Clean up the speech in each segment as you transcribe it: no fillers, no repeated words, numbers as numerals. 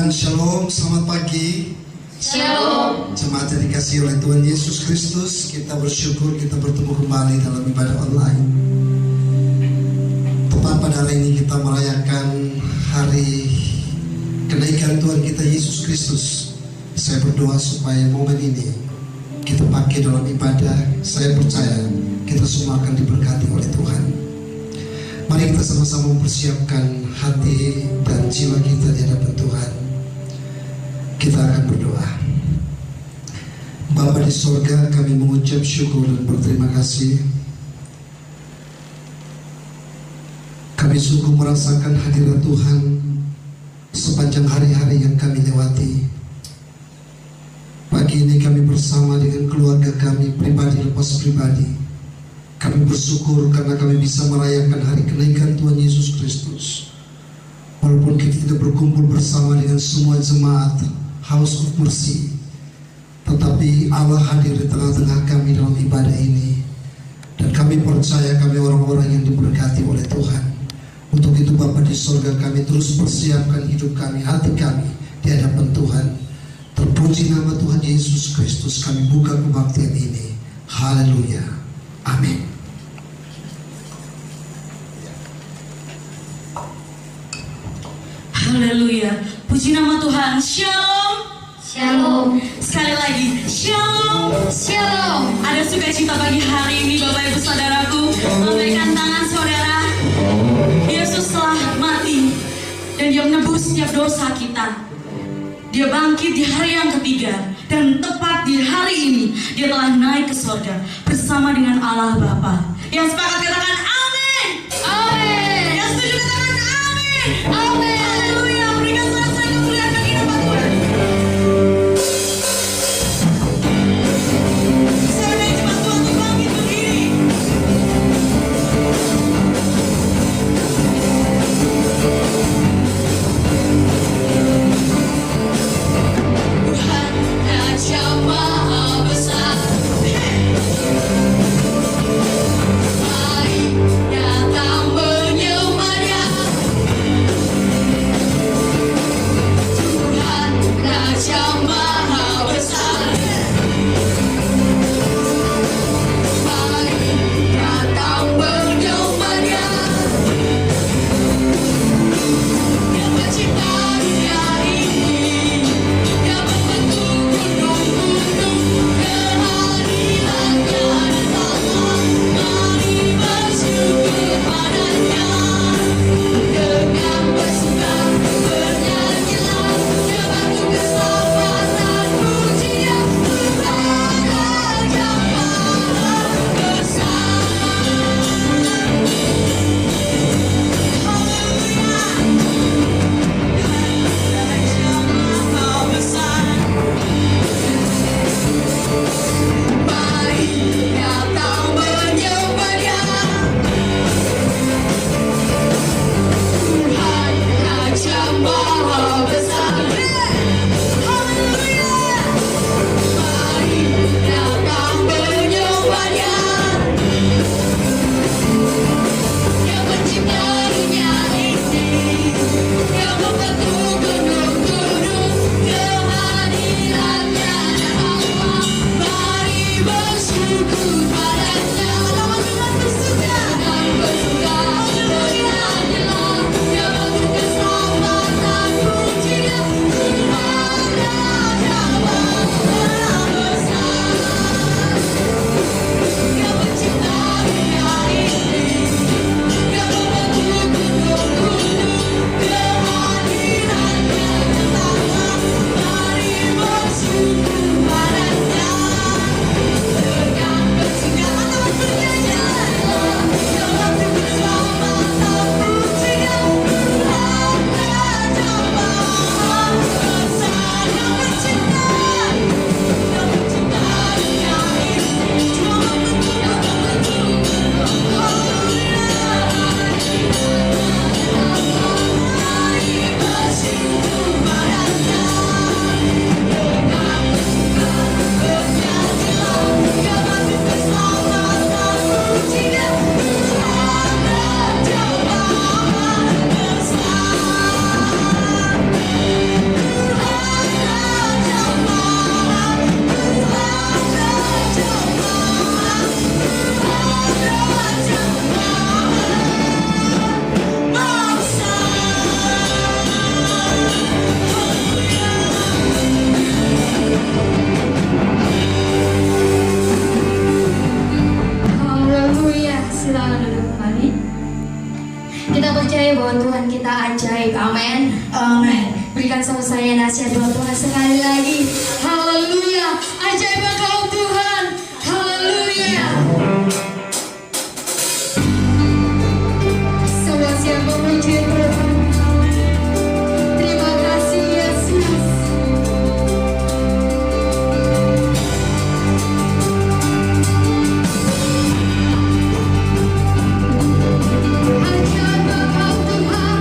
Tuhan, Shalom, selamat pagi. Shalom. Jemaat yang dikasihi oleh Tuhan Yesus Kristus, kita bersyukur kita bertemu kembali dalam ibadah online. Tepat pada hari ini kita merayakan hari kenaikan Tuhan kita Yesus Kristus. Saya berdoa supaya momen ini kita pakai dalam ibadah. Saya percaya kita semua akan diberkati oleh Tuhan. Mari kita sama-sama mempersiapkan hati dan jiwa kita di hadapan Tuhan. Kita akan berdoa. Bapa di sorga, kami mengucap syukur dan berterima kasih. Kami sungguh merasakan hadirat Tuhan sepanjang hari-hari yang kami lewati. Pagi ini kami bersama dengan keluarga kami, pribadi lepas pribadi. Kami bersyukur karena kami bisa merayakan hari kenaikan Tuhan Yesus Kristus. Walaupun kita tidak berkumpul bersama dengan semua jemaat House of Mercy, tetapi Allah hadir di tengah-tengah kami dalam ibadah ini. Dan kami percaya kami orang-orang yang diberkati oleh Tuhan. Untuk itu Bapa di sorga, kami terus persiapkan hidup kami, hati kami di hadapan Tuhan. Terpuji nama Tuhan Yesus Kristus, kami buka kebaktian ini. Haleluya. Amin. Haleluya. Puji nama Tuhan. Shalom. Shalom. Sekali lagi. Shalom. Shalom. Ada sukacita pagi hari ini Bapak Ibu Saudaraku. Memberikan tangan saudara. Yesus telah mati dan Dia menebus setiap dosa kita. Dia bangkit di hari yang ketiga, dan tepat di hari ini Dia telah naik ke surga bersama dengan Allah Bapa. Yang sepakat katakan amin. Amin. Yang setuju katakan amin. Amin. Haleluya. Berikan sorak-sorai kemuliaan bagi nama Tuhan. Saya naik cepat Tuhan untuk bangkit berdiri. Tuhan Raja Maha Besar. Mari datang menyembah Dia. Amin. Berikan sama saya nasihat buat Tuhan sekali lagi. Haleluya. Ajaib Engkau Tuhan. Haleluya. Semua siap memuji Tuhan. Terima kasih Yesus. Ajaib Engkau Tuhan.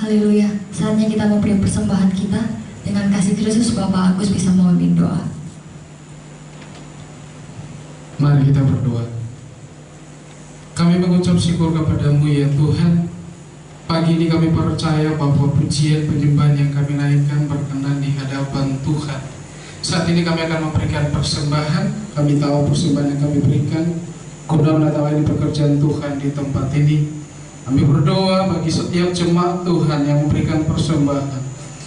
Haleluya. Saatnya kita memberi persembahan kita. Dengan kasih Kristus, Bapak Agus bisa memimpin doa. Mari kita berdoa. Kami mengucap syukur kepada-Mu ya Tuhan. Pagi ini kami percaya bahwa pujian penyembahan yang kami naikkan berkenan di hadapan Tuhan. Saat ini kami akan memberikan persembahan. Kami tahu persembahan yang kami berikan guna menatawai pekerjaan Tuhan di tempat ini. Kami berdoa bagi setiap jemaat Tuhan yang memberikan persembahan.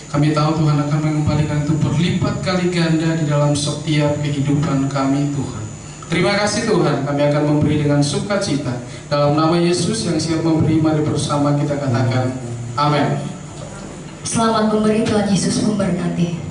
Kami tahu Tuhan akan mengembalikan itu berlipat kali ganda di dalam setiap kehidupan kami Tuhan. Terima kasih Tuhan, kami akan memberi dengan sukacita. Dalam nama Yesus yang siap memberi, mari bersama kita katakan amin. Selamat memberi, Tuhan Yesus memberkati.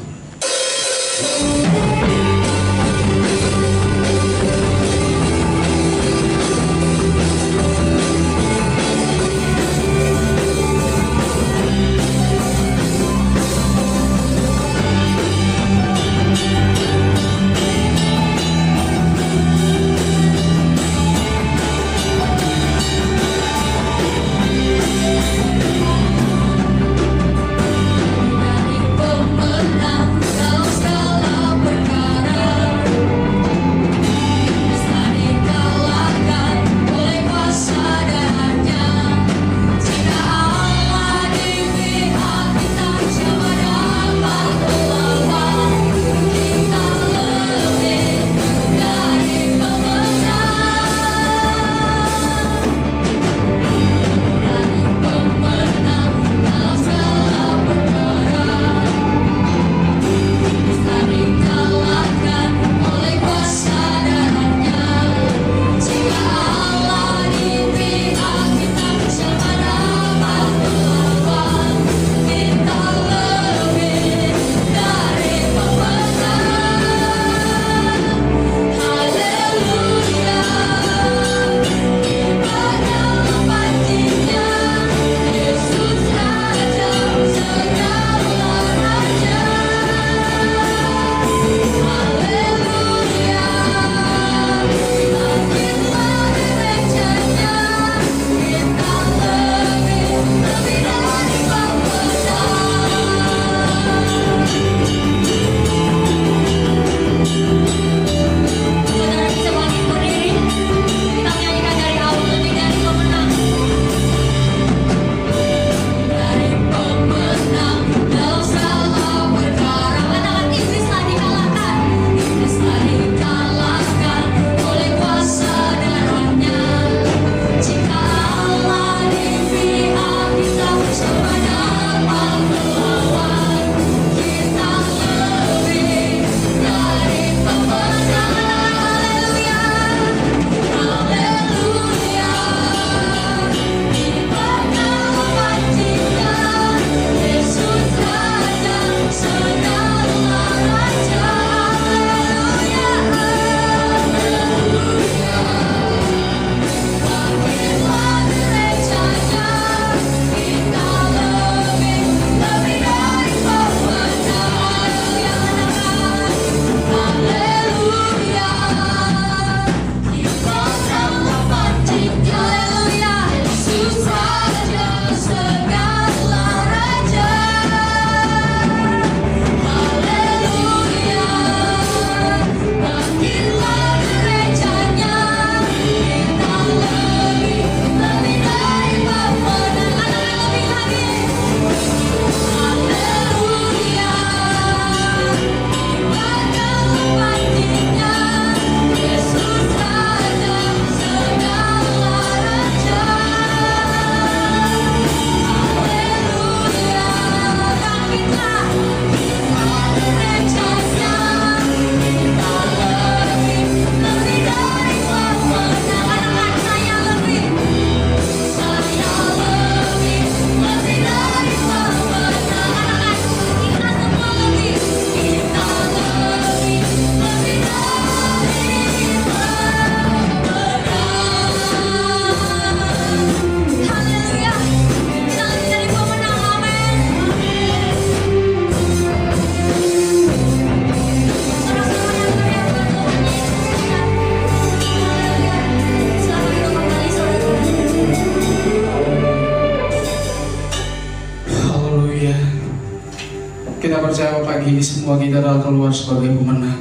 Kita percaya pagi ini semua kita adalah keluar sebagai pemenang.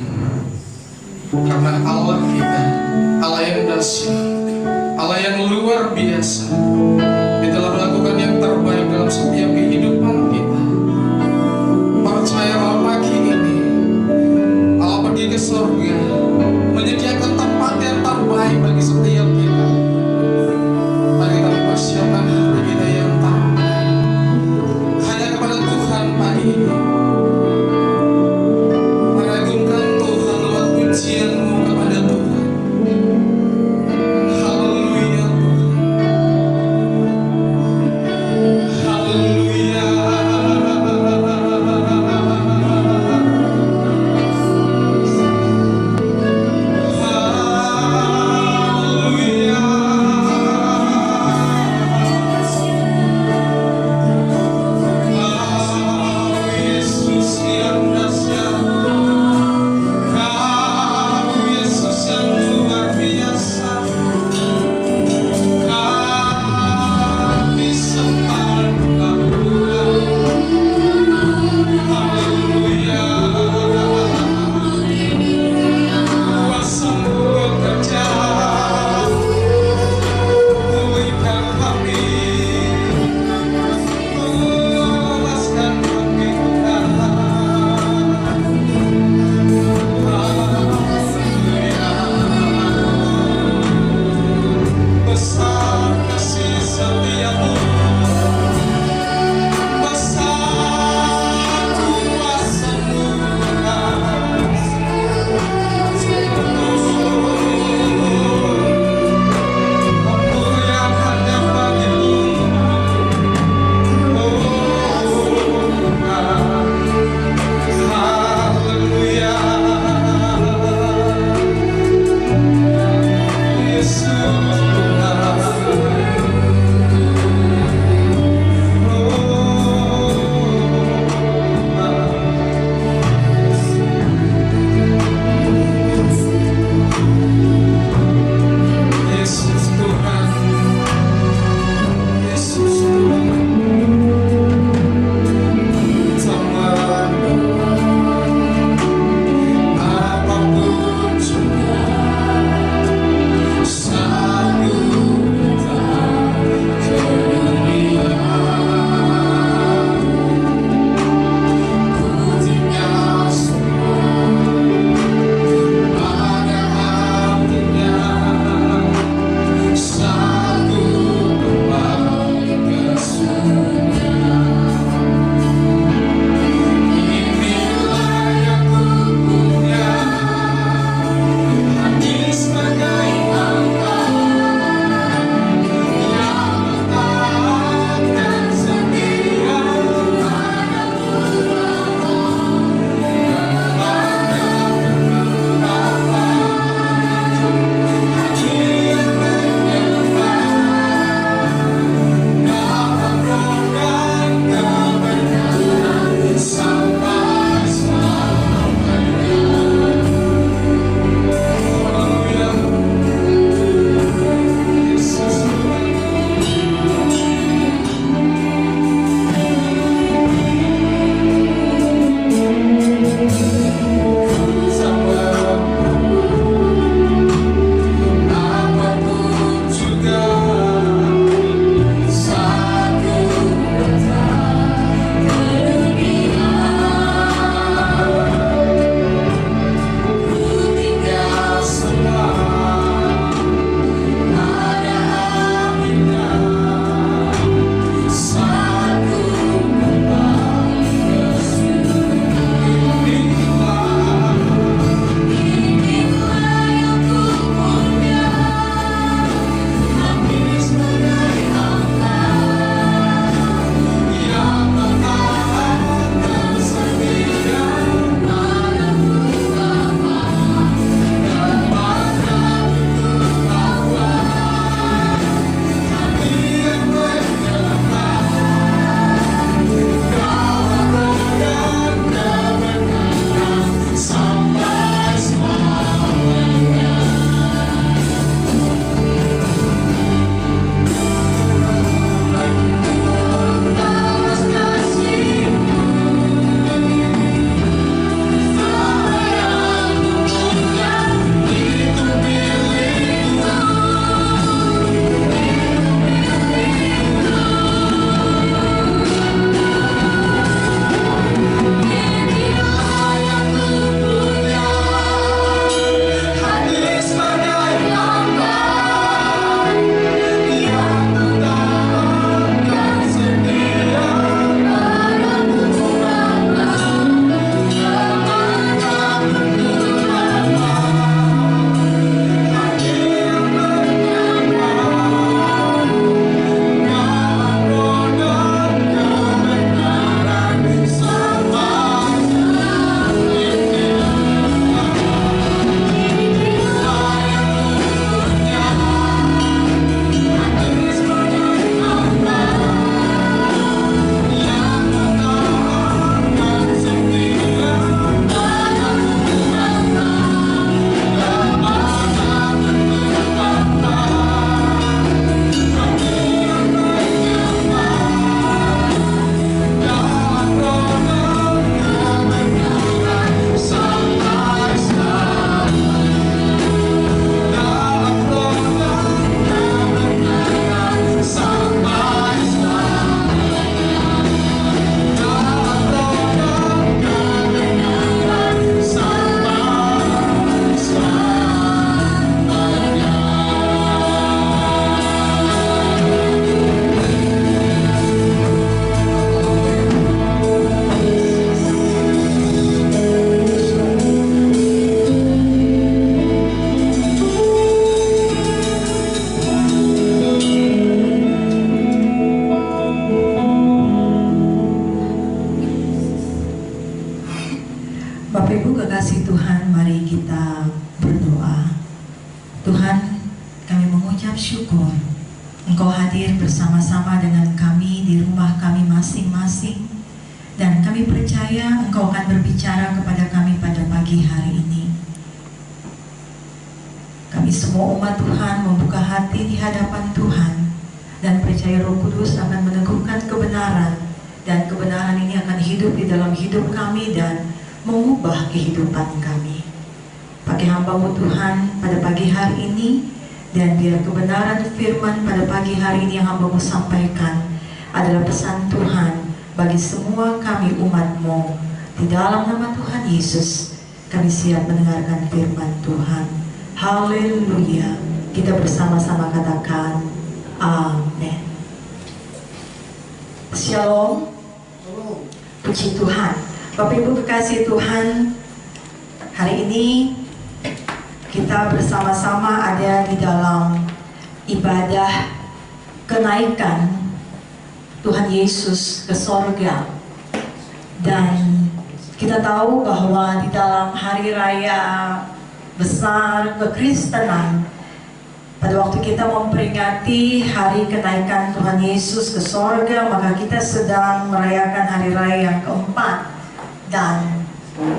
Karena Allah kita, Allah yang dahsyat, Allah yang luar biasa, Dia telah melakukan yang terbaik dalam setiap kehidupan kita. Percayalah pagi ini, Allah pergi ke surga, menyediakan tempat yang terbaik bagi setiap kita. Mari kita persiapkan hati kita yang terbaik hanya kepada Tuhan pagi ini. Pujianmu kepada Tuhan. Bapak Ibu kekasih Tuhan, mari kita berdoa. Tuhan, kami mengucap syukur Engkau hadir bersama-sama dengan kami di rumah kami masing-masing, dan kami percaya Engkau akan berbicara kepada kami pada pagi hari ini. Kami semua umat Tuhan membuka hati di hadapan Tuhan dan percaya Roh Kudus akan meneguhkan kebenaran, dan kebenaran ini akan hidup di dalam hidup kami dan mengubah kehidupan kami. Pakai hamba-Mu Tuhan pada pagi hari ini, dan biar kebenaran firman pada pagi hari ini yang hamba-Mu sampaikan adalah pesan Tuhan bagi semua kami umat-Mu. Di dalam nama Tuhan Yesus, kami siap mendengarkan firman Tuhan. Haleluya. Kita bersama-sama katakan amin. Shalom. Puji Tuhan. Bapak Ibu kekasih Tuhan, hari ini kita bersama-sama ada di dalam ibadah kenaikan Tuhan Yesus ke sorga. Dan kita tahu bahwa di dalam hari raya besar kekristenan, pada waktu kita memperingati hari kenaikan Tuhan Yesus ke sorga, maka kita sedang merayakan hari raya yang keempat. Dan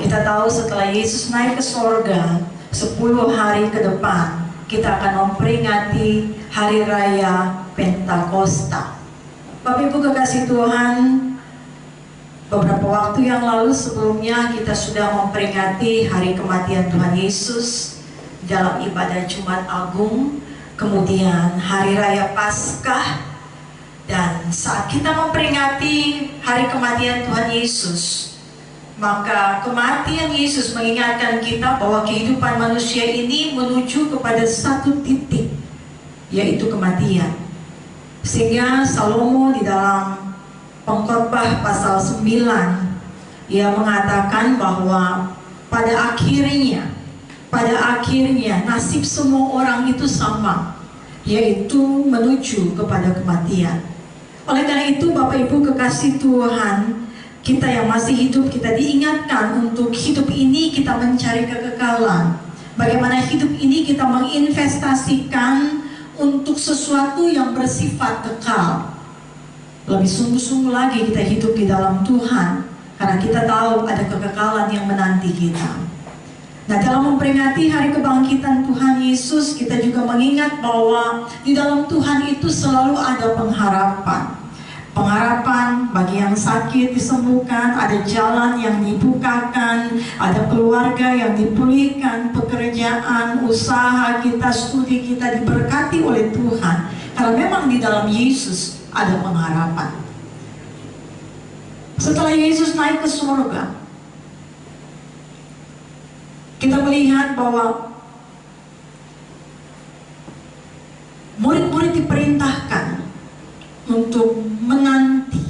kita tahu setelah Yesus naik ke sorga, 10 hari ke depan kita akan memperingati hari raya Pentakosta. Bapak Ibu kekasih Tuhan, beberapa waktu yang lalu sebelumnya kita sudah memperingati hari kematian Tuhan Yesus dalam ibadah Jumat Agung, kemudian hari raya Paskah. Dan saat kita memperingati hari kematian Tuhan Yesus, maka kematian Yesus mengingatkan kita bahwa kehidupan manusia ini menuju kepada satu titik, yaitu kematian. Sehingga Salomo di dalam Pengkhotbah pasal 9, ia mengatakan bahwa pada akhirnya nasib semua orang itu sama, yaitu menuju kepada kematian. Oleh karena itu Bapak Ibu kekasih Tuhan, kita yang masih hidup, kita diingatkan untuk hidup ini kita mencari kekekalan. Bagaimana hidup ini kita menginvestasikan untuk sesuatu yang bersifat kekal. Lebih sungguh-sungguh lagi kita hidup di dalam Tuhan, karena kita tahu ada kekekalan yang menanti kita. Nah, dalam memperingati hari kebangkitan Tuhan Yesus, kita juga mengingat bahwa di dalam Tuhan itu selalu ada pengharapan. Pengharapan bagi yang sakit disembuhkan, ada jalan yang dibukakan, ada keluarga yang dipulihkan, pekerjaan, usaha kita, studi kita diberkati oleh Tuhan. Karena memang di dalam Yesus ada pengharapan. Setelah Yesus naik ke surga, kita melihat bahwa murid-murid diperintahkan untuk menanti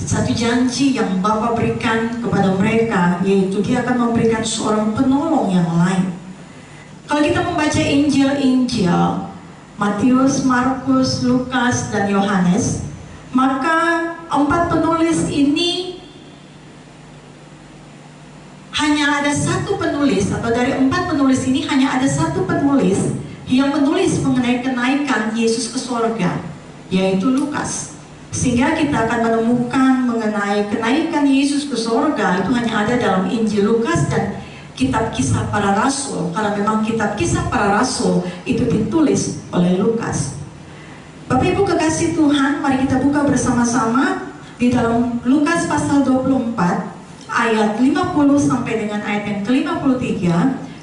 satu janji yang Bapa berikan kepada mereka, yaitu Dia akan memberikan seorang penolong yang lain. Kalau kita membaca Injil-Injil Matius, Markus, Lukas, dan Yohanes, maka 4 penulis ini hanya ada satu penulis, atau dari 4 penulis ini hanya ada satu penulis yang menulis mengenai kenaikan Yesus ke surga, yaitu Lukas. Sehingga kita akan menemukan mengenai kenaikan Yesus ke surga itu hanya ada dalam Injil Lukas dan kitab Kisah Para Rasul, karena memang kitab Kisah Para Rasul itu ditulis oleh Lukas. Bapak Ibu kekasih Tuhan, mari kita buka bersama-sama di dalam Lukas pasal 24 ayat 50 sampai dengan ayat yang ke-53.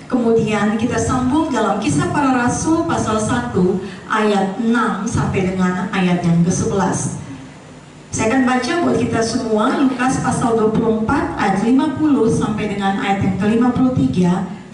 Kemudian kita sambung dalam Kisah Para Rasul pasal 1 ayat 6 sampai dengan ayat yang ke-11. Saya akan baca buat kita semua Lukas pasal 24 ayat 50 sampai dengan ayat yang ke-53.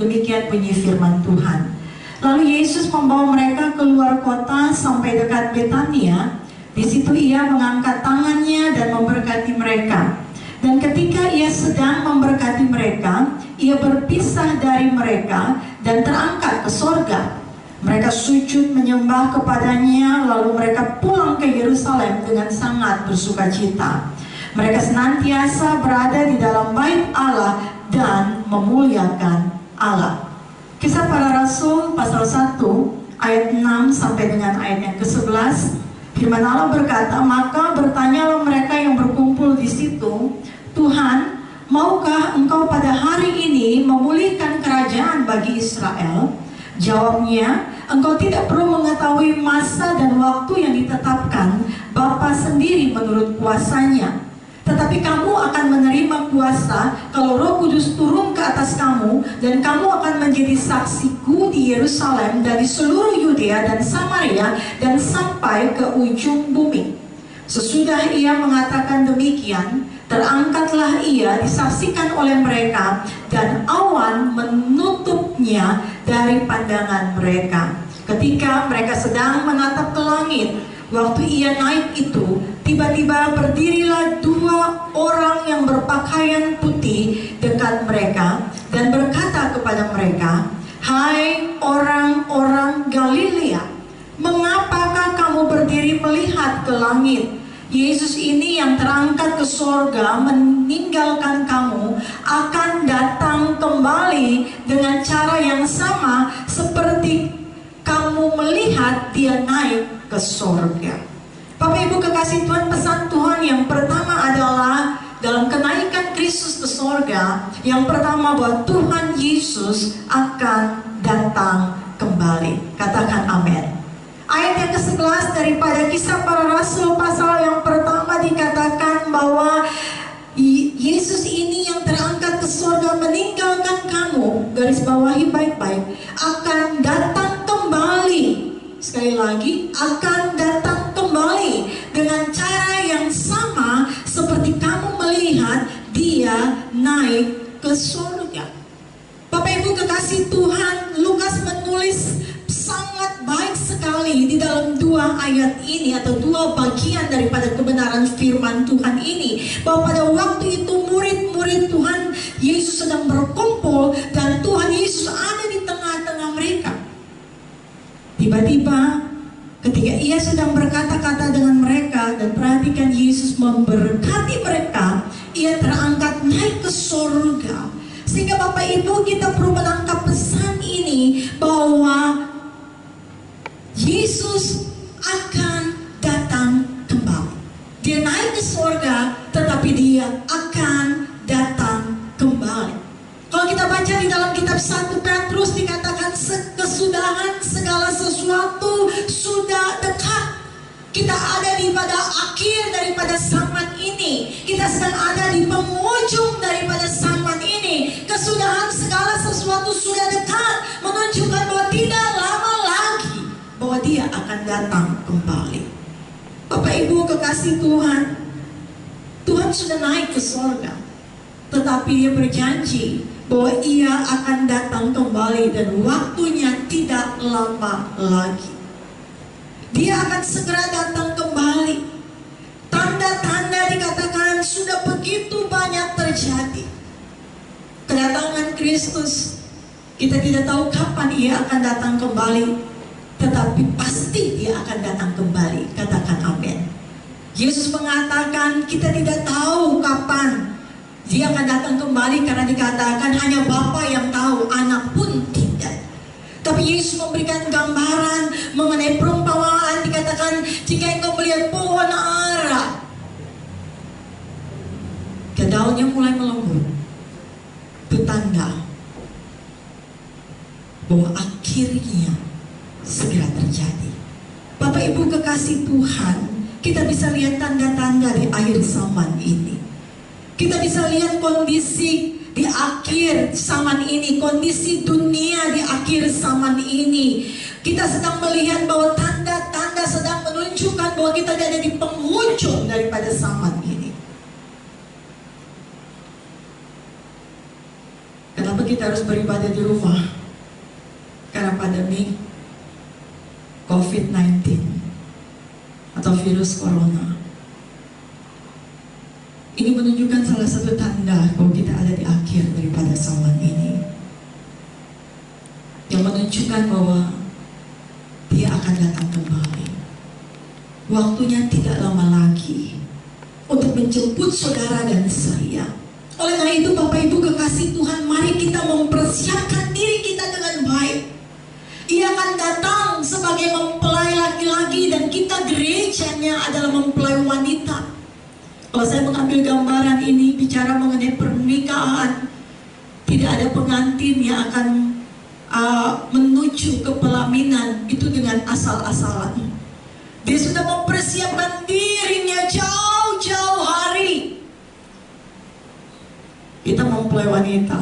Demikian bunyi firman Tuhan. Lalu Yesus membawa mereka keluar kota sampai dekat Betania. Di situ Ia mengangkat tangannya dan memberkati mereka. Dan ketika Ia sedang memberkati mereka, Ia berpisah dari mereka dan terangkat ke sorga. Mereka sujud menyembah kepadanya, lalu mereka pulang ke Yerusalem dengan sangat bersukacita. Mereka senantiasa berada di dalam bait Allah memuliakan Allah. Kisah Para Rasul pasal 1 ayat 6 sampai dengan ayat yang ke-11, firman Allah berkata, maka bertanyalah mereka yang berkumpul di situ, Tuhan, maukah engkau pada hari ini memulihkan kerajaan bagi Israel? Jawabnya, engkau tidak perlu mengetahui masa dan waktu yang ditetapkan Bapa sendiri menurut kuasanya. Tetapi kamu akan menerima kuasa kalau Roh Kudus turun ke atas kamu, dan kamu akan menjadi saksiku di Yerusalem dan di seluruh Yudea dan Samaria dan sampai ke ujung bumi. Sesudah ia mengatakan demikian, terangkatlah ia disaksikan oleh mereka, dan awan menutupnya dari pandangan mereka. Ketika mereka sedang menatap ke langit, waktu ia naik itu, tiba-tiba berdirilah 2 orang yang berpakaian putih dekat mereka dan berkata kepada mereka, hai orang-orang Galilea, mengapakah kamu berdiri melihat ke langit? Yesus ini yang terangkat ke sorga meninggalkan kamu akan datang kembali dengan cara yang sama seperti kamu melihat dia naik ke sorga. Bapak Ibu kekasih Tuhan, pesan Tuhan yang pertama adalah dalam kenaikan Kristus ke sorga, yang pertama bahwa Tuhan Yesus akan datang kembali. Katakan amin. Ayat yang ke-11 daripada Kisah Para Rasul pasal yang pertama dikatakan bahwa Yesus ini yang terangkat ke sorga meninggalkan kamu, garis bawahi baik-baik, akan datang kembali. Sekali lagi, akan datang kembali dengan cara yang sama seperti kamu melihat dia naik ke surga. Bapak Ibu kekasih Tuhan, Lukas menulis sangat baik sekali di dalam 2 ayat ini atau 2 bagian daripada kebenaran firman Tuhan ini, bahwa pada waktu itu murid-murid Tuhan Yesus sedang berkumpul dan Tuhan Yesus ada di tengah-tengah mereka. Tiba-tiba ketika ia sedang berkata-kata dengan mereka, dan perhatikan Yesus memberkati mereka, ia terangkat naik ke surga. Sehingga Bapak Ibu kita perlu menangkap pesan ini bahwa Yesus akan datang kembali. Dia naik ke surga, tetapi dia akan datang kembali. Kalau kita baca di dalam kitab 1 Petrus dikatakan kesudahan segala sesuatu sudah dekat. Kita ada di pada akhir daripada zaman ini. Kita sedang ada di penghujung daripada zaman ini. Kesudahan segala sesuatu sudah dekat, menunjukkan bahwa tidak lama lagi bahwa dia akan datang kembali. Bapak Ibu kekasih Tuhan, Tuhan sudah naik ke surga, tetapi dia berjanji bahwa ia akan datang kembali dan waktunya tidak lama lagi. Dia akan segera datang kembali. Tanda-tanda dikatakan sudah begitu banyak terjadi. Kedatangan Kristus, kita tidak tahu kapan ia akan datang kembali, tetapi pasti dia akan datang kembali. Katakan amin. Yesus mengatakan kita tidak tahu kapan dia akan datang kembali, karena dikatakan hanya Bapa yang tahu, anak pun tidak. Tapi Yesus memberikan gambaran mengenai perumpamaan, dikatakan jika engkau melihat pohon ara, daunnya mulai melembut, itu tanda bahwa akhirnya segera terjadi. Bapak Ibu kekasih Tuhan, kita bisa lihat tanda-tanda di akhir zaman ini. Kita bisa lihat kondisi di akhir zaman ini, kondisi dunia di akhir zaman ini. Kita sedang melihat bahwa tanda-tanda sedang menunjukkan bahwa kita ada di penghujung daripada zaman ini. Kenapa kita harus beribadah di rumah? Karena pandemi COVID-19 atau virus corona. Ini menunjukkan salah satu tanda bahwa kita ada di akhir daripada zaman ini, yang menunjukkan bahwa dia akan datang kembali. Waktunya tidak lama lagi untuk menjemput saudara dan saya. Oleh karena itu Bapak Ibu kekasih Tuhan, mari kita mempersiapkan diri kita dengan baik. Ia akan datang sebagai mempelai laki-laki dan kita gerejanya adalah mempelai wanita. Kalau saya mengambil gambaran ini bicara mengenai pernikahan, tidak ada pengantin yang akan menuju ke pelaminan itu dengan asal-asalan. Dia sudah mempersiapkan dirinya jauh-jauh hari. Kita mempelai wanita,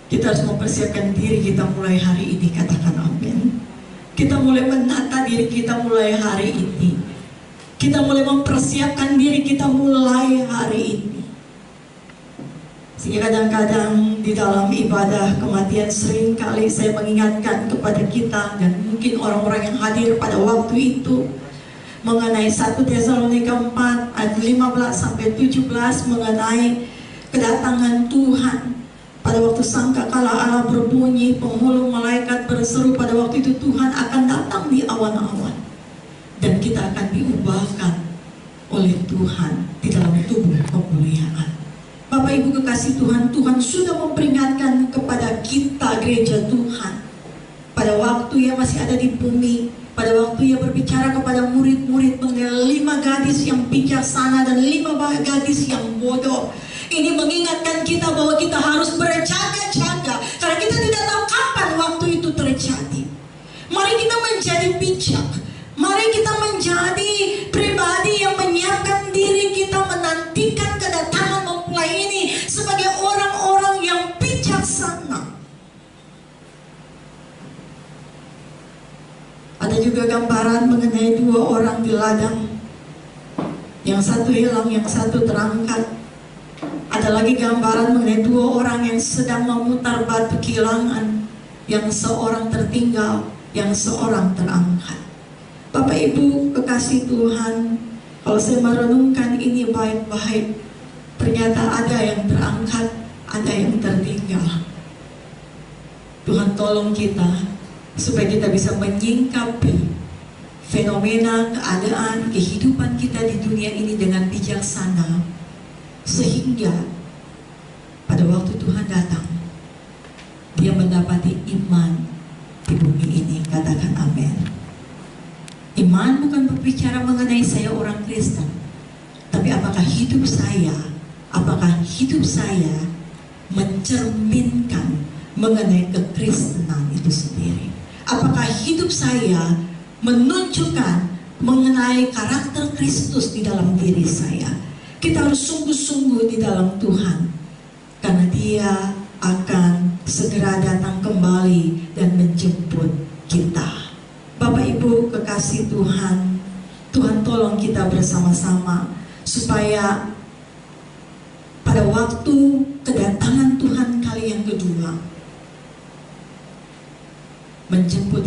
kita harus mempersiapkan diri kita mulai hari ini. Katakan amin. Kita mulai menata diri kita mulai hari ini. Kita mulai mempersiapkan diri kita mulai hari ini. Sehingga kadang-kadang di dalam ibadah kematian sering kali saya mengingatkan kepada kita dan mungkin orang-orang yang hadir pada waktu itu mengenai 1 Tesalonika 4 ayat 15 sampai 17 mengenai kedatangan Tuhan. Pada waktu sangkakala Allah berbunyi, penghulu malaikat berseru, pada waktu itu Tuhan akan datang di awan-awan dan kita akan diubahkan oleh Tuhan di dalam tubuh kemuliaan. Bapak Ibu kekasih Tuhan, Tuhan sudah memperingatkan kepada kita gereja Tuhan pada waktu Ia masih ada di bumi, pada waktu Ia berbicara kepada murid-murid mengenai 5 gadis yang bijaksana dan 5 gadis yang bodoh. Ini mengingatkan kita bahwa kita harus berjaga-jaga karena kita tidak tahu kapan waktu itu terjadi. Mari kita menjadi bijak. Mari kita menjadi pribadi yang menyiapkan diri kita menantikan kedatangan mempelai ini sebagai orang-orang yang bijaksana. Ada juga gambaran mengenai 2 orang di ladang. Yang satu hilang, yang satu terangkat. Ada lagi gambaran mengenai 2 orang yang sedang memutar batu kilangan, yang seorang tertinggal, yang seorang terangkat. Bapak Ibu kekasih Tuhan, kalau saya merenungkan ini baik-baik, ternyata ada yang terangkat, ada yang tertinggal. Tuhan tolong kita supaya kita bisa menyingkapi fenomena, keadaan, kehidupan kita di dunia ini dengan bijaksana, sehingga pada waktu Tuhan datang, Dia mendapati iman di bumi ini. Katakan amin. Iman bukan berbicara mengenai saya orang Kristen, tapi apakah hidup saya mencerminkan mengenai kekristenan itu sendiri. Apakah hidup saya menunjukkan mengenai karakter Kristus di dalam diri saya. Kita harus sungguh-sungguh di dalam Tuhan, karena Dia akan segera datang kembali dan menjemput kita. Bapak Ibu kekasih Tuhan, Tuhan tolong kita bersama-sama supaya pada waktu kedatangan Tuhan kali yang kedua menjemput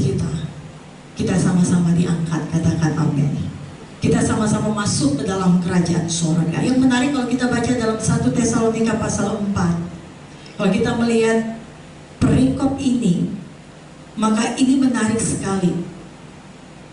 kita sama-sama diangkat. Katakan amin. Kita sama-sama masuk ke dalam kerajaan surga. Yang menarik kalau kita baca dalam 1 Tesalonika pasal 4, kalau kita melihat perikop ini, maka ini menarik sekali.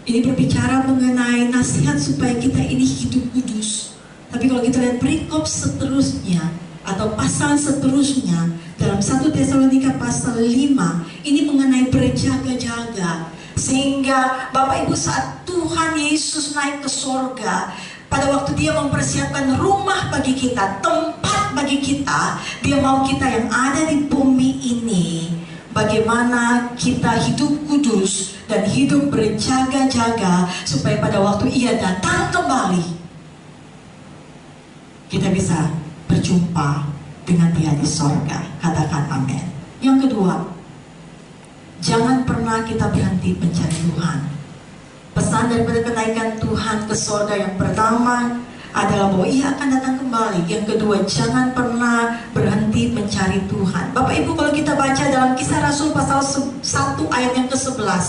Ini berbicara mengenai nasihat supaya kita ini hidup kudus. Tapi kalau kita lihat perikop seterusnya atau pasal seterusnya dalam 1 Tesalonika pasal 5, ini mengenai berjaga-jaga. Sehingga Bapak Ibu saat Tuhan Yesus naik ke sorga, pada waktu Dia mempersiapkan rumah bagi kita, tempat bagi kita, Dia mau kita yang ada di bumi ini, bagaimana kita hidup kudus dan hidup berjaga-jaga supaya pada waktu Ia datang kembali, kita bisa berjumpa dengan Dia di sorga. Katakan amin. Yang kedua, jangan pernah kita berhenti mencari Tuhan. Pesan daripada kenaikan Tuhan ke sorga yang pertama adalah bahwa Ia akan datang kembali. Yang kedua, jangan pernah berhenti mencari Tuhan. Bapak Ibu, kalau kita baca dalam Kisah Rasul pasal 1 ayat yang ke-11,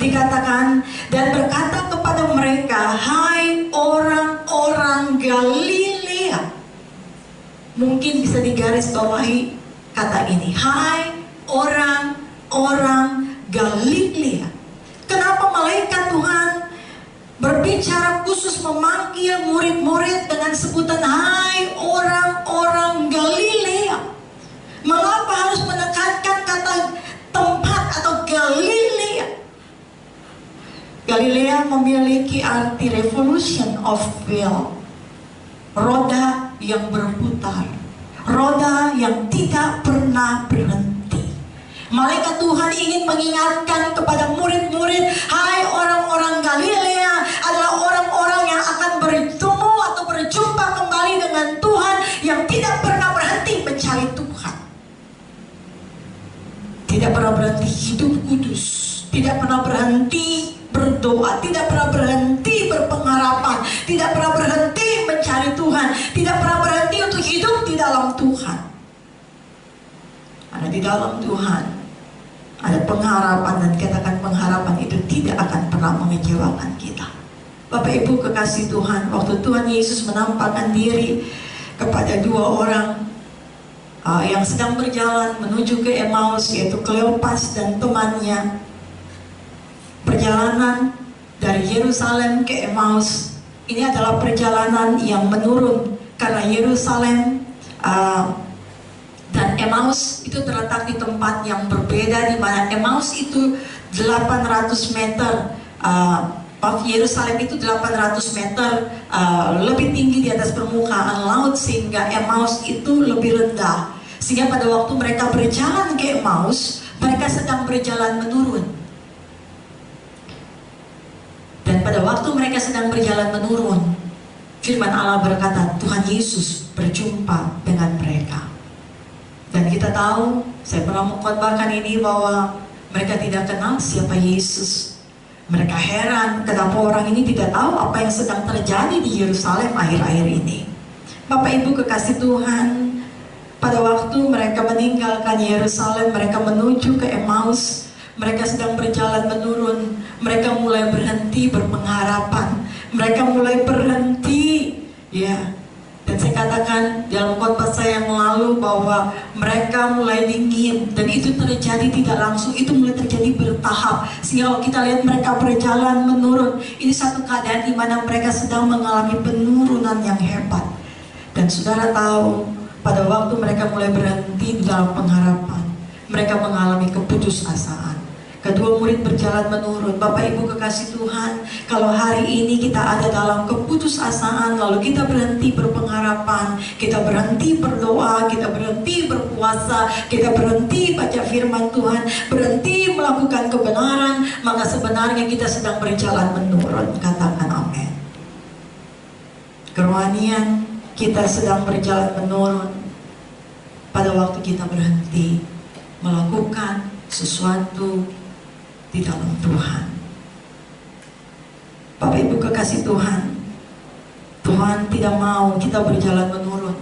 dikatakan, dan berkata kepada mereka, hai orang-orang Galilea. Mungkin bisa digaris bawahi kata ini, hai orang-orang Galilea. Kenapa malaikat Tuhan berbicara berbicara khusus memanggil murid-murid dengan sebutan hai orang-orang Galilea. Mengapa harus menekankan kata tempat atau Galilea? Galilea memiliki arti revolution of wheel, roda yang berputar, roda yang tidak pernah berhenti. Malaikat Tuhan ingin mengingatkan kepada murid-murid, hai orang-orang Galilea adalah orang-orang yang akan bertemu atau berjumpa kembali dengan Tuhan, yang tidak pernah berhenti mencari Tuhan, tidak pernah berhenti hidup kudus, tidak pernah berhenti berdoa, tidak pernah berhenti berpengharapan, tidak pernah berhenti mencari Tuhan, tidak pernah berhenti untuk hidup di dalam Tuhan. Ada di dalam Tuhan ada pengharapan, dan katakan pengharapan itu tidak akan pernah mengecewakan kita. Bapak Ibu kekasih Tuhan, waktu Tuhan Yesus menampakkan diri kepada dua orang yang sedang berjalan menuju ke Emmaus, yaitu Kleopas dan temannya. Perjalanan dari Yerusalem ke Emmaus ini adalah perjalanan yang menurun, karena Yerusalem dan Emmaus itu terletak di tempat yang berbeda, di mana Emmaus itu 800 meter, Yerusalem itu 800 meter lebih tinggi di atas permukaan laut, sehingga Emmaus itu lebih rendah. Sehingga pada waktu mereka berjalan ke Emmaus, mereka sedang berjalan menurun. Dan pada waktu mereka sedang berjalan menurun, firman Allah berkata, Tuhan Yesus berjumpa dengan mereka. Dan kita tahu, saya pernah mengkhotbahkan ini, bahwa mereka tidak kenal siapa Yesus. Mereka heran kenapa orang ini tidak tahu apa yang sedang terjadi di Yerusalem akhir-akhir ini. Bapak Ibu kekasih Tuhan, pada waktu mereka meninggalkan Yerusalem, mereka menuju ke Emmaus, mereka sedang berjalan menurun. Mereka mulai berhenti berpengharapan, mereka mulai berhenti, ya. Dan saya katakan dalam khotbah saya yang lalu bahwa mereka mulai dingin, dan itu terjadi tidak langsung, itu mulai terjadi bertahap. Sehingga kalau kita lihat mereka berjalan menurun, ini satu keadaan di mana mereka sedang mengalami penurunan yang hebat. Dan saudara tahu, pada waktu mereka mulai berhenti di dalam pengharapan, mereka mengalami keputusasaan. Kedua murid berjalan menurun. Bapak Ibu kekasih Tuhan, kalau hari ini kita ada dalam keputusasaan, lalu kita berhenti berpengharapan, kita berhenti berdoa, kita berhenti berpuasa, kita berhenti baca firman Tuhan, berhenti melakukan kebenaran, maka sebenarnya kita sedang berjalan menurun. Katakan amin. Kerohanian kita sedang berjalan menurun pada waktu kita berhenti melakukan sesuatu di dalam Tuhan. Bapak Ibu kekasih Tuhan, Tuhan tidak mau kita berjalan menurun.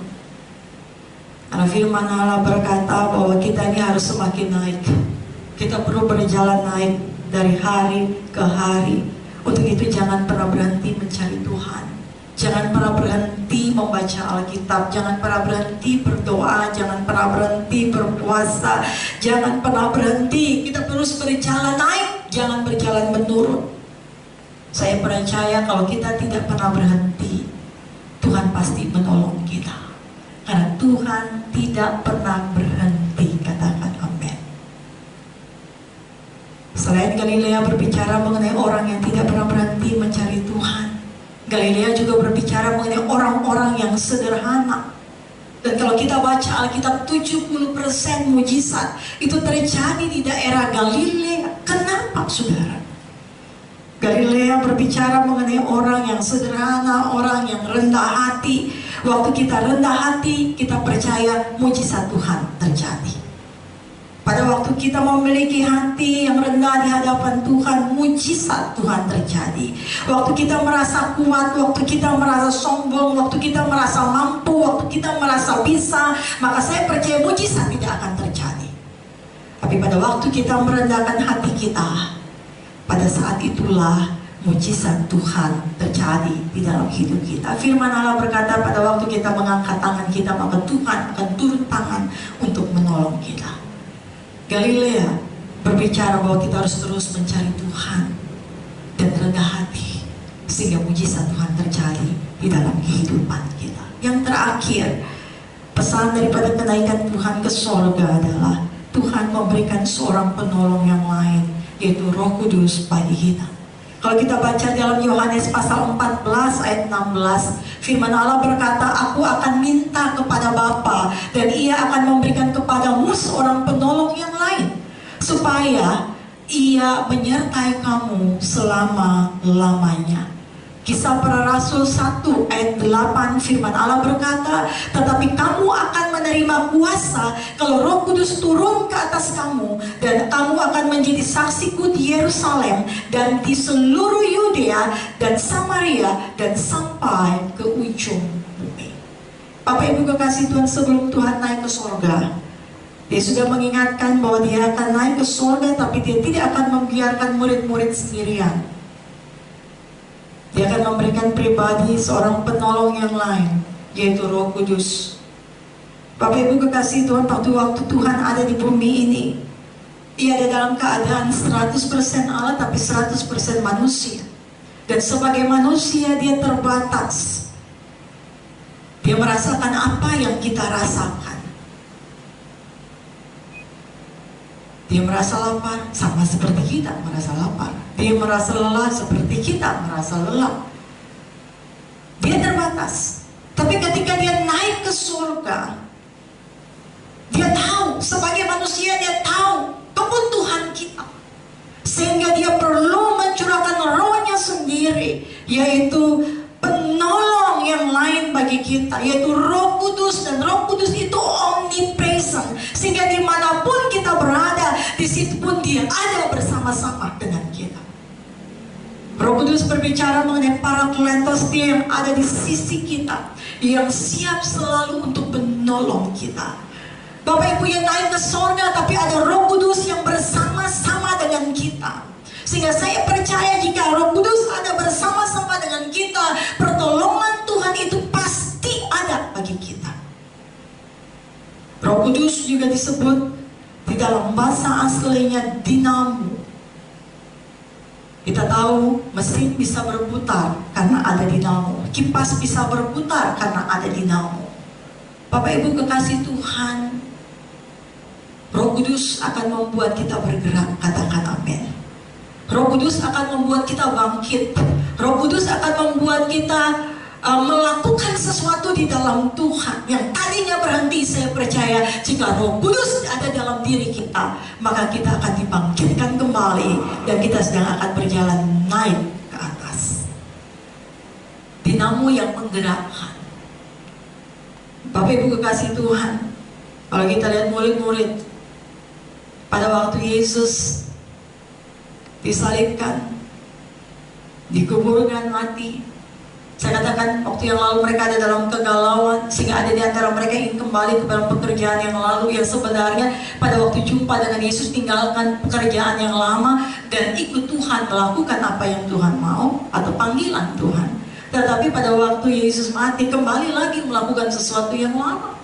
Karena firman Allah berkata bahwa kita ini harus semakin naik. Kita perlu berjalan naik dari hari ke hari. Untuk itu jangan pernah berhenti mencari Tuhan. Jangan pernah berhenti membaca Alkitab, jangan pernah berhenti berdoa, jangan pernah berhenti berpuasa, jangan pernah berhenti. Kita terus berjalan naik, jangan berjalan menurun. Saya percaya kalau kita tidak pernah berhenti, Tuhan pasti menolong kita. Karena Tuhan tidak pernah berhenti. Katakan amin. Selain Galilea berbicara mengenai orang yang tidak pernah berhenti mencari Tuhan, Galilea juga berbicara mengenai orang-orang yang sederhana. Dan kalau kita baca Alkitab, 70% mujizat itu terjadi di daerah Galilea. Kenapa saudara? Galilea berbicara mengenai orang yang sederhana, orang yang rendah hati. Waktu kita rendah hati, kita percaya mujizat Tuhan terjadi. Pada waktu kita memiliki hati yang rendah di hadapan Tuhan, mujizat Tuhan terjadi. Waktu kita merasa kuat, waktu kita merasa sombong, waktu kita merasa mampu, waktu kita merasa bisa, maka saya percaya mujizat tidak akan terjadi. Tapi pada waktu kita merendahkan hati kita, pada saat itulah mujizat Tuhan terjadi di dalam hidup kita. Firman Allah berkata pada waktu kita mengangkat tangan kita, maka Tuhan akan turun tangan untuk menolong kita. Galilea berbicara bahwa kita harus terus mencari Tuhan dan rendah hati. sehingga mujizat Tuhan terjadi di dalam kehidupan kita. Yang terakhir, pesan daripada kenaikan Tuhan ke sorga adalah Tuhan memberikan seorang penolong yang lain, yaitu Roh Kudus bagi kita. Kalau kita baca dalam Yohanes pasal 14 ayat 16, firman Allah berkata, "Aku akan minta kepada Bapa dan Ia akan memberikan kepadamu seorang penolong yang lain, supaya Ia menyertai kamu selama-lamanya." Kisah Para Rasul 1 ayat 8, firman Allah berkata, "Tetapi kamu akan menerima kuasa kalau Roh Kudus turun ke atas kamu, dan kamu akan menjadi saksiku di Yerusalem dan di seluruh Yudea dan Samaria dan sampai ke ujung bumi." Bapak Ibu kekasih Tuhan, sebelum Tuhan naik ke sorga, Dia sudah mengingatkan bahwa Dia akan naik ke sorga, tapi Dia tidak akan membiarkan murid-murid sendirian. Dia akan memberikan pribadi seorang penolong yang lain, yaitu Roh Kudus. Bapak Ibu kekasih Tuhan, waktu Tuhan ada di bumi ini, Ia ada dalam keadaan 100% Allah tapi 100% manusia. Dan sebagai manusia Dia terbatas. Dia merasakan apa yang kita rasakan. Dia merasa lapar, sama seperti kita merasa lapar. Dia merasa lelah seperti kita merasa lelah. Dia terbatas. Tapi ketika Dia naik ke surga, Dia tahu, sebagai manusia Dia tahu kebutuhan kita. Sehingga Dia perlu mencurahkan Roh-Nya sendiri, yaitu penolong yang lain bagi kita, yaitu Roh Kudus. Dan Roh Kudus itu omnipresent, sehingga dimanapun kita berada, di situ pun Dia ada bersama-sama dengan kita. Roh Kudus berbicara mengenai Parakletos, Dia yang ada di sisi kita, yang siap selalu untuk menolong kita. Bapak Ibu yang naik ke sorga, tapi ada Roh Kudus yang bersama-sama dengan kita. Sehingga saya percaya jika Roh Kudus ada bersama-sama dengan kita, pertolongan Tuhan itu pasti ada bagi kita. Roh Kudus juga disebut di dalam bahasa aslinya dinamo. Kita tahu mesin bisa berputar karena ada dinamo. Kipas bisa berputar karena ada dinamo. Bapak Ibu kekasih Tuhan, Roh Kudus akan membuat kita bergerak, katakan amin. Roh Kudus akan membuat kita bangkit. Roh Kudus akan membuat kita melakukan sesuatu di dalam Tuhan. Yang tadinya berhenti, saya percaya jika Roh Kudus ada dalam diri kita, maka kita akan dibangkitkan kembali dan kita sedang akan berjalan naik ke atas. Dinamo yang menggerakkan. Bapak Ibu kekasih Tuhan, kalau kita lihat murid-murid pada waktu Yesus disalibkan, dikuburkan, mati. Saya katakan waktu yang lalu mereka ada dalam kegalauan, sehingga ada di antara mereka yang ingin kembali ke dalam pekerjaan yang lalu, yang sebenarnya pada waktu jumpa dengan Yesus tinggalkan pekerjaan yang lama dan ikut Tuhan, melakukan apa yang Tuhan mau atau panggilan Tuhan. Tetapi pada waktu Yesus mati, kembali lagi melakukan sesuatu yang lama.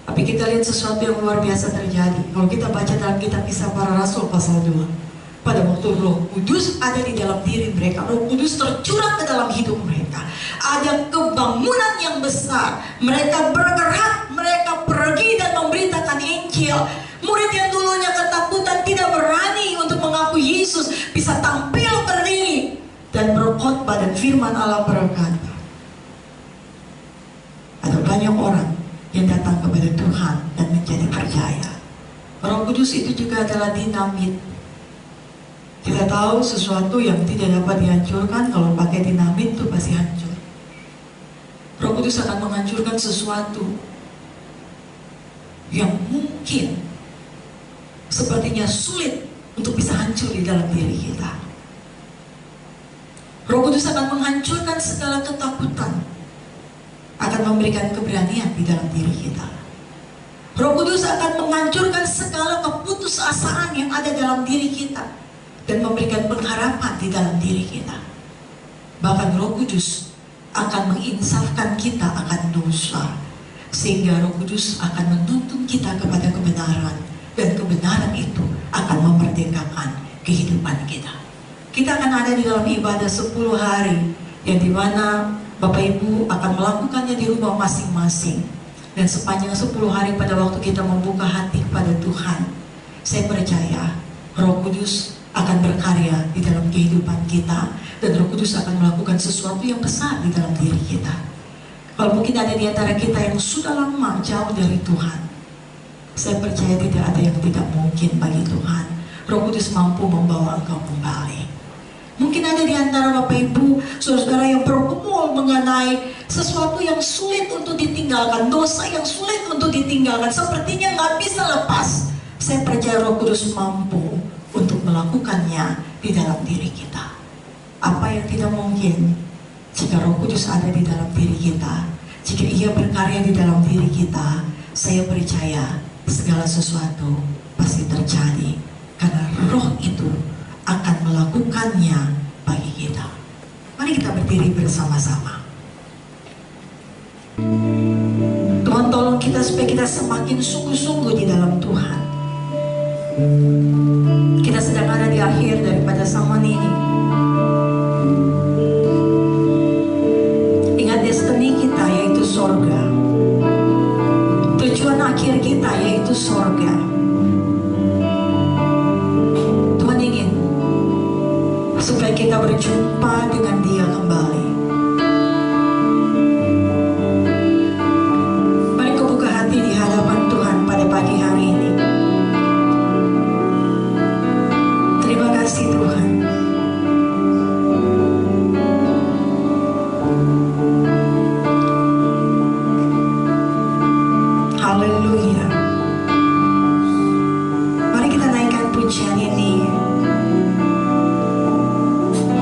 Tapi kita lihat sesuatu yang luar biasa terjadi. Kalau kita baca dalam kitab Kisah Para Rasul pasal 2, pada waktu Roh Kudus ada di dalam diri mereka, Roh Kudus tercurah ke dalam hidup mereka, ada kebangunan yang besar. Mereka bergerak, mereka pergi dan memberitakan Injil. Murid yang dulunya ketakutan, tidak berani untuk mengaku Yesus, bisa tampil berdiri dan berkhotbah, dan firman Allah berkata, ada banyak orang yang datang kepada Tuhan dan menjadi percaya. Roh Kudus itu juga adalah dinamit. Kita tahu sesuatu yang tidak dapat dihancurkan, kalau pakai dinamit itu pasti hancur. Roh Kudus akan menghancurkan sesuatu yang mungkin sepertinya sulit untuk bisa hancur di dalam diri kita. Roh Kudus akan menghancurkan segala ketakutan, akan memberikan keberanian di dalam diri kita. Roh Kudus akan menghancurkan segala keputusasaan yang ada dalam diri kita dan memberikan pengharapan di dalam diri kita. Bahkan Roh Kudus akan menginsafkan kita akan dosa, sehingga Roh Kudus akan menuntun kita kepada kebenaran, dan kebenaran itu akan memerdekakan kehidupan kita. kita akan ada di dalam ibadah 10 hari, yang dimana Bapak Ibu akan melakukannya di rumah masing-masing. Dan sepanjang 10 hari pada waktu kita membuka hati kepada Tuhan, saya percaya Roh Kudus akan berkarya di dalam kehidupan kita, dan Roh Kudus akan melakukan sesuatu yang besar di dalam diri kita. Kalau mungkin ada di antara kita yang sudah lama jauh dari Tuhan, saya percaya tidak ada yang tidak mungkin bagi Tuhan. Roh Kudus mampu membawa engkau kembali. Mungkin ada di antara Bapak Ibu, saudara-saudara yang bergumul mengenai sesuatu yang sulit untuk ditinggalkan, dosa yang sulit untuk ditinggalkan, sepertinya nggak bisa lepas. Saya percaya Roh Kudus mampu untuk melakukannya di dalam diri kita. Apa yang tidak mungkin, jika Roh Kudus ada di dalam diri kita, jika Ia berkarya di dalam diri kita, saya percaya segala sesuatu pasti terjadi, karena Roh itu akan melakukannya bagi kita. Mari kita berdiri bersama-sama. Tuhan tolong kita supaya kita semakin sungguh-sungguh di dalam Tuhan. Kita sedang ada di akhir daripada zaman ini. Ingat destiny kita yaitu sorga. Tujuan akhir kita yaitu sorga. Tuhan ingin supaya kita berjumpa dengan Dia kembali. Mari kau buka hati di hadapan Tuhan pada pagi hari ini. Terima kasih Tuhan. Haleluya. Mari kita naikkan pujian ini.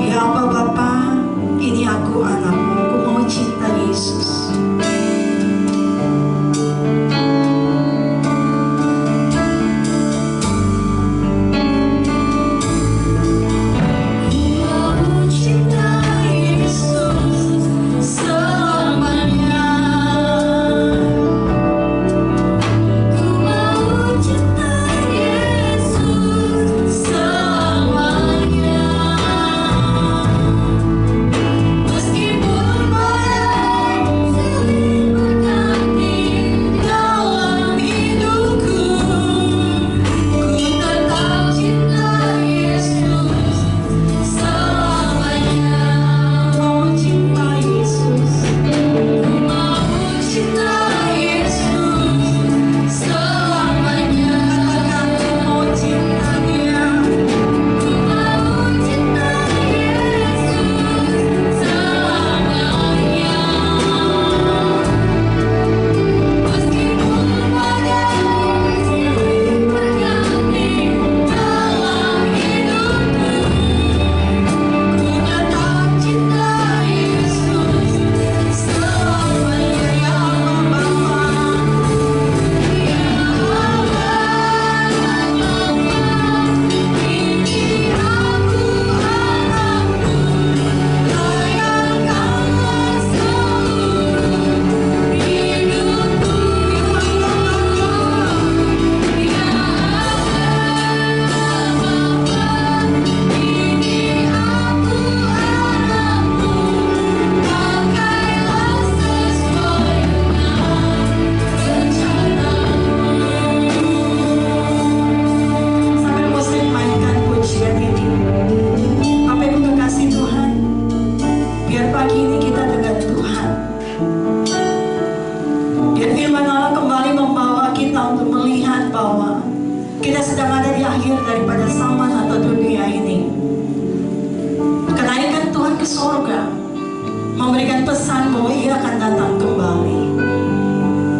Ya apa Bapa, ini aku anakmu, aku mau cinta Yesus. Kita sedang ada di akhir daripada zaman atau dunia ini. Kenaikan Tuhan ke sorga memberikan pesan bahwa Ia akan datang kembali.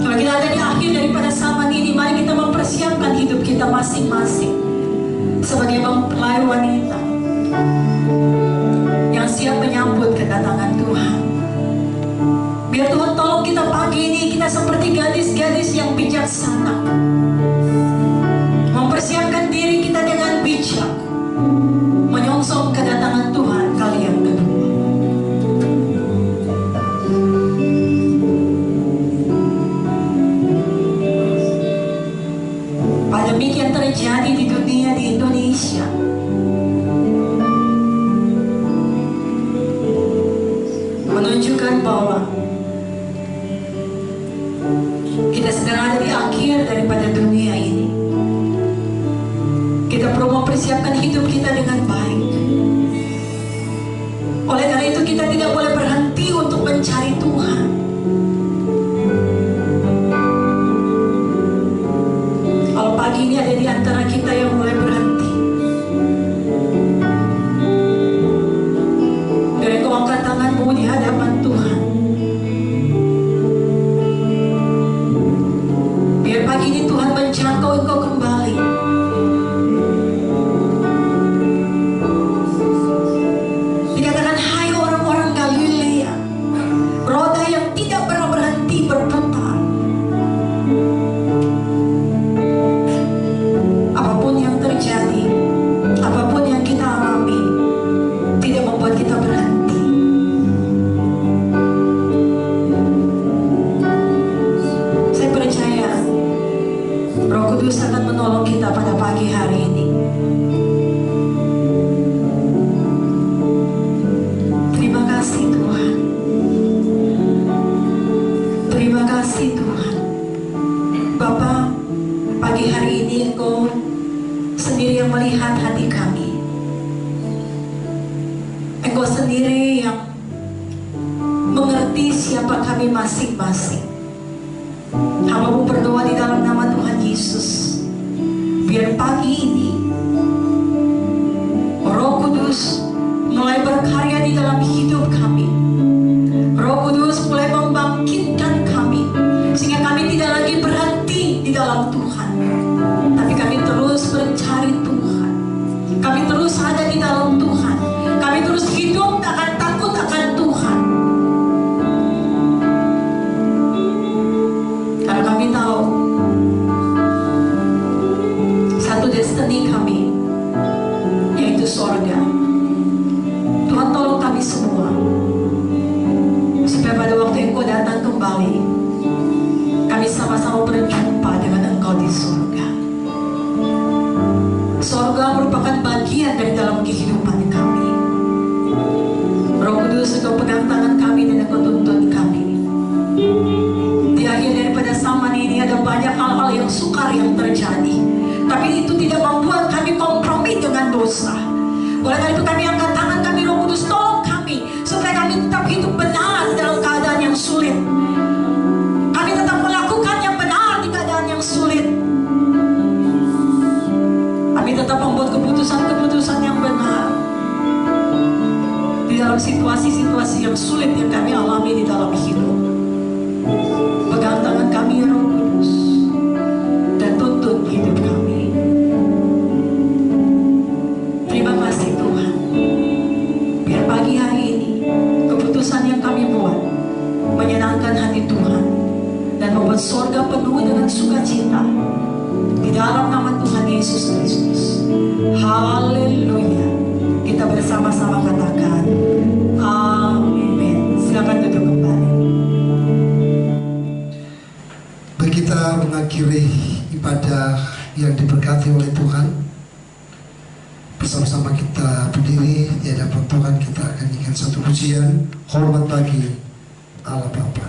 Kalau kita ada di akhir daripada zaman ini, mari kita mempersiapkan hidup kita masing-masing sebagai mempelai wanita yang siap menyambut kedatangan Tuhan. Biar Tuhan tolong kita pagi ini, kita seperti gadis-gadis yang bijaksana, mempersiapkan diri kita dengan bijak, menyongsong kedatangan Tuhan kali yang kedua. Pandemi yang terjadi di dunia, di Indonesia, mempersiapkan hidup kita dengan baik. Oleh karena itu kita tidak boleh berhenti untuk mencari Tuhan. Kalau pagi ini ada di antara kita yang mulai berhenti, biar engkau angkat tanganmu di hadapan Tuhan. Biar pagi ini Tuhan menjangkau engkau kembali. Dikatakan, hai orang-orang Galilea, roda yang tidak pernah berhenti berputar. Apapun yang terjadi, apapun yang kita alami, tidak membuat kita berhenti. Saya percaya Roh Kudus akan menolong kita pada pagi hari ini. Terima kasih Tuhan. Terima kasih Tuhan. Bapa, pagi hari ini Engkau sendiri yang melihat hati kami. Engkau sendiri yang mengerti siapa kami masing-masing. Hamba-Mu berdoa di dalam nama Tuhan Yesus, biar pagi ini Roh Kudus mulai berkarya di dalam hidup kami. Roh Kudus mulai membangkitkan kami, sehingga kami tidak lagi berhenti di dalam Tuhan, tapi kami terus mencari Tuhan. Kami terus ada di dalam Tuhan. Kami terus hidup tak akan takut akan Tuhan. Karena kami tahu satu destiny kami, yaitu sorga. Tuhan tolong kami semua, supaya pada waktu Engkau datang kembali, kami sama-sama berjumpa dengan Engkau di surga. Sorga merupakan bagian dari dalam kehidupan kami. Roh Kudus, Engkau pegang tangan kami dan Engkau tuntun kami. Di akhir daripada zaman ini ada banyak hal-hal yang sukar yang terjadi, tapi itu tidak membuat kami kompromi dengan dosa. Oleh karena itu kami angkat tangan kami, Roh Kudus tolong kami, supaya kami tetap hidup benar dalam keadaan yang sulit. Kami tetap melakukan yang benar di keadaan yang sulit. Kami tetap membuat keputusan-keputusan yang benar di dalam situasi-situasi yang sulit yang kami alami di dalam hidup. Pegang tangan kami, Roh Kudus, dan tuntun hidup kami. Terima kasih Tuhan. Biar pagi hari ini keputusan yang kami buat menyenangkan hati Tuhan dan membuat sorga penuh dengan sukacita. Di dalam nama Tuhan Yesus Kristus. Haleluya. Kita bersama-sama katakan amin. Silakan duduk kembali. Baik, kita mengakhiri ibadah yang diberkati oleh Tuhan. Bersama-sama kita berdiri di hadapan Tuhan. Kita akan nyanyikan satu pujian hormat bagi Allah Bapa.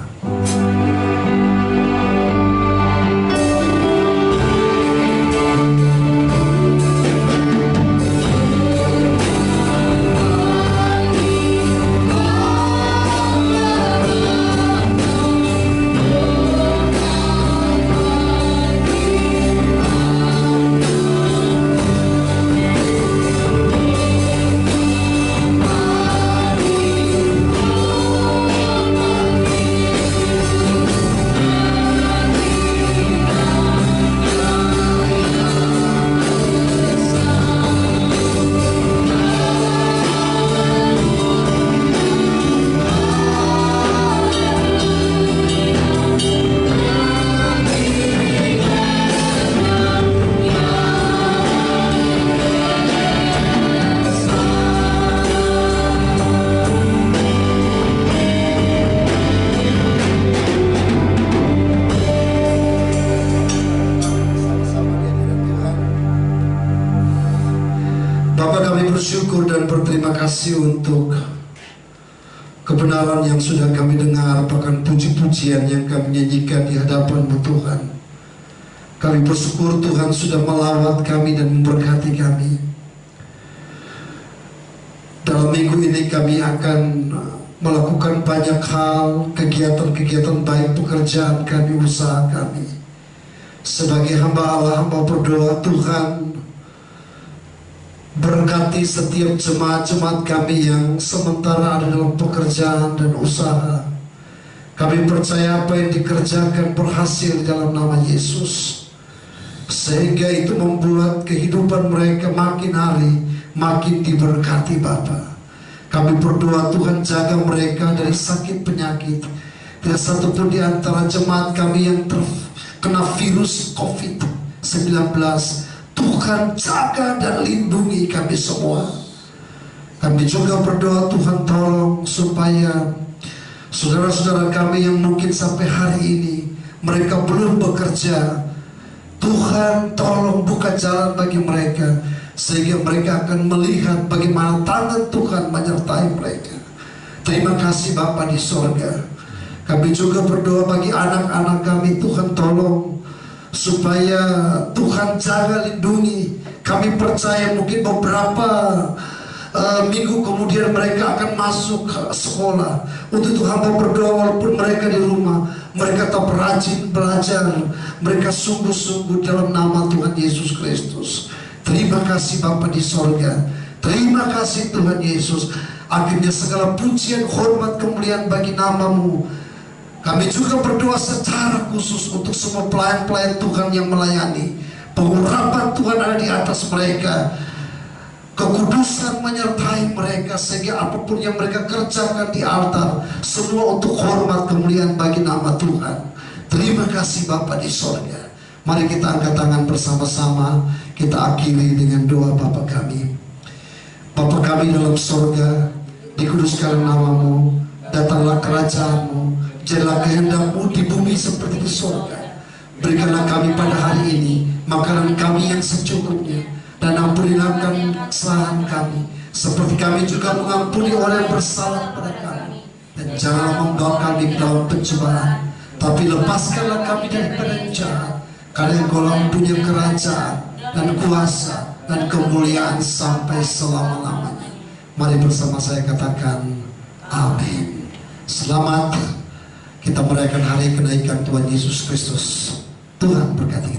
Bersyukur dan berterima kasih untuk kebenaran yang sudah kami dengar, bahkan puji-pujian yang kami nyanyikan di hadapan-Mu Tuhan. Kami bersyukur Tuhan sudah melawat kami dan memberkati kami. Dalam minggu ini kami akan melakukan banyak hal, kegiatan-kegiatan baik pekerjaan kami, usaha kami. Sebagai hamba Allah, hamba berdoa, Tuhan berkati setiap jemaat-jemaat kami yang sementara ada dalam pekerjaan dan usaha. Kami percaya apa yang dikerjakan berhasil dalam nama Yesus, sehingga itu membuat kehidupan mereka makin hari makin diberkati Bapa. Kami berdoa Tuhan jaga mereka dari sakit penyakit. Tidak satupun di antara jemaat kami yang terkena virus COVID-19. Tuhan jaga dan lindungi kami semua. Kami juga berdoa Tuhan tolong supaya saudara-saudara kami yang mungkin sampai hari ini mereka belum bekerja, Tuhan tolong buka jalan bagi mereka, sehingga mereka akan melihat bagaimana tangan Tuhan menyertai mereka. Terima kasih Bapa di sorga. Kami juga berdoa bagi anak-anak kami, Tuhan tolong supaya Tuhan jaga lindungi. Kami percaya mungkin beberapa minggu kemudian mereka akan masuk ke sekolah. Untuk itu hamba berdoa walaupun mereka di rumah, mereka tetap rajin belajar. Mereka sungguh-sungguh dalam nama Tuhan Yesus Kristus. Terima kasih Bapa di sorga. Terima kasih Tuhan Yesus. Akhirnya segala pujian, hormat, kemuliaan bagi nama-Mu. Kami juga berdoa secara khusus untuk semua pelayan-pelayan Tuhan yang melayani. Pengurapan Tuhan ada di atas mereka. Kekudusan menyertai mereka, sehingga apapun yang mereka kerjakan di altar, semua untuk hormat, kemuliaan bagi nama Tuhan. Terima kasih Bapa di sorga. Mari kita angkat tangan bersama-sama. Kita akhiri dengan doa Bapa kami. Bapa kami dalam sorga, dikuduskan nama-Mu, datanglah kerajaan-Mu, jadilah kehendak-Mu di bumi seperti di sorga. Berikanlah kami pada hari ini makanan kami yang secukupnya, dan ampunilah kami kesalahan kami, seperti kami juga mengampuni orang yang bersalah pada kami. Dan janganlah membawa kami ke dalam pencobaan, tapi lepaskanlah kami daripada yang jahat. Karena Engkau punya kerajaan dan kuasa dan kemuliaan sampai selama-lamanya. Mari bersama saya katakan amin. Selamat kita merayakan hari kenaikan Tuhan Yesus Kristus. Tuhan berkati kita.